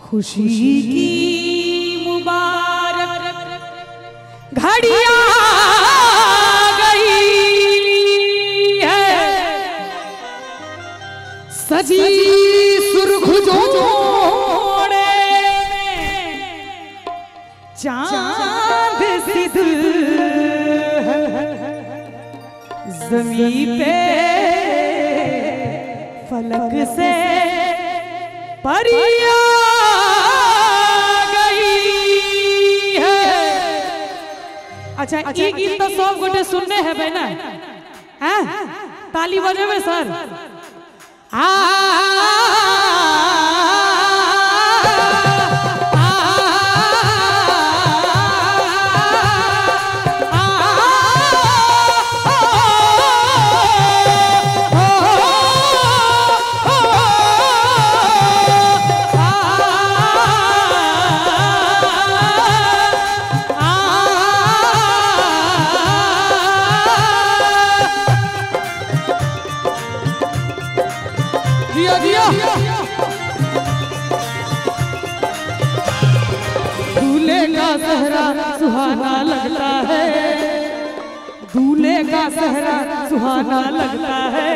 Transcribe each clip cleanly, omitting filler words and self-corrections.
खुशी की मुबारक घड़ी आ गई है, सजी सुर्ख जोड़े चांद सी दुल्हन ज़मीं पे फलक से परियां गई है। अच्छा, ये गीत तो सब गोटे सुनने है भाई ना, हैं? ताली बजेबे सर। दूल्हे का सहरा सुहाना लगता है, दूल्हे का सहरा सुहाना लगता है,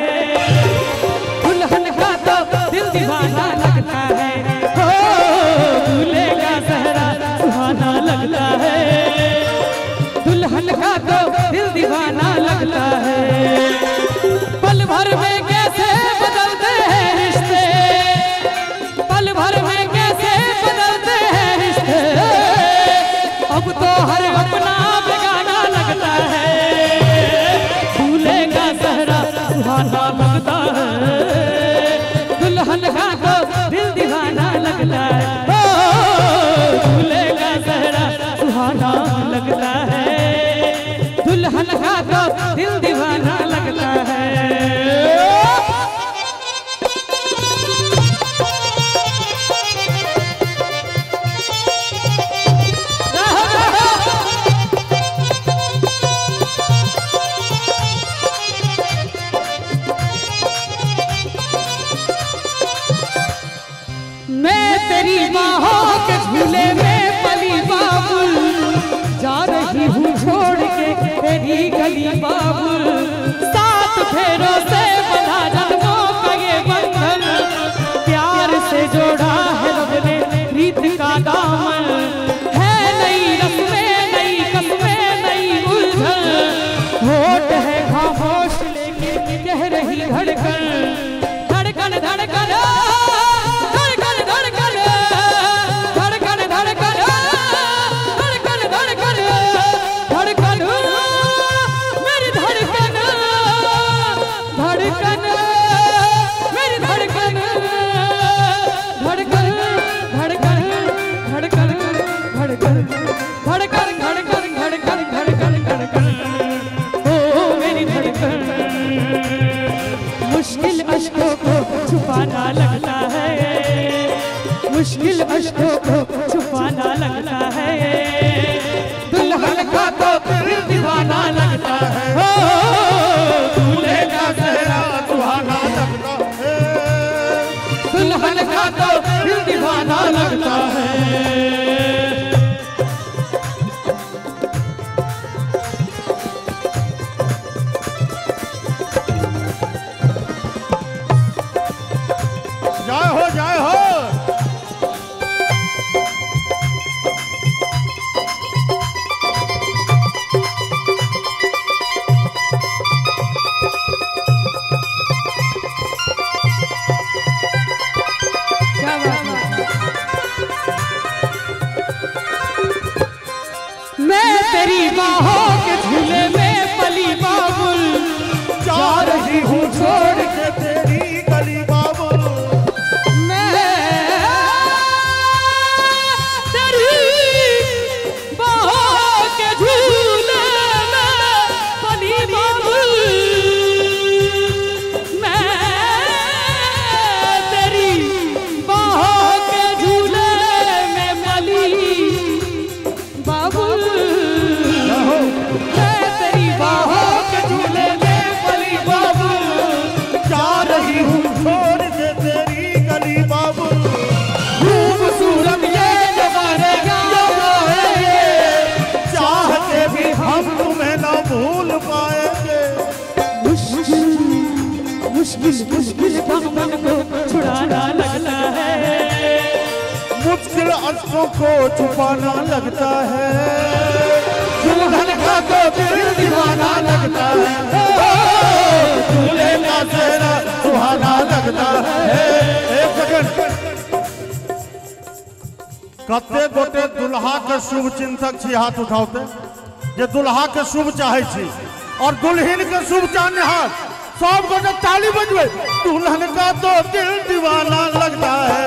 दुल्हन का तो दिल दीवाना लगता है। हो दूल्हे का सहरा सुहाना लगता है, दुल्हन का तो दिल दीवाना लगता है। पल भर में कैसे बदलते हैं रिश्ते, पल भर में कैसे बदलते हैं रिश्ते, अब तो हर अपना बेगाना लगता है। दूल्हे का सहरा सुहाना लगता है, दुल्हन का तो दिल दीवाना लगता है। ओ दूल्हे का सहरा सुहाना लगता है, दुल्हन का तो दिल दीवाना लगता है। मैं तेरी बाहों के झूले में पली बाबुल, जा रही हूँ छोड़ के तेरी गली बाबुल। सात फेरों से बंधा जन्मों का ये बंधन, प्यार से जोड़ा है रब ने प्रीत का दामन। है नई रस्में नई कस्में नई उलझन, होठ है खामोश लेकिन कह रही धड़कन, धड़कन धड़कन छुपाना लगता है, मुश्किल अश्कों को छुपाना लगता है, दुल्हन का तो दिल दीवाना लगता है। हो दूल्हे का सहरा सुहाना लगता है, दुल्हन का तो दिल दीवाना लगता है। जय हो। अश्कों को छुपाना लगता है, दुल्हन का तो दिल दीवाना लगता है, दूल्हे का चेहरा सुहाना लगता है। एक सेकंड, कते गोटे दुल्हा के शुभ चिंतक छी, हाथ उठाते जे दुल्हा के शुभ चाहे छी और दुल्हन के शुभ चाहने हाथ सब गोटे ताली बजबे। दुल्हन का तो दिल दीवाना लगता है,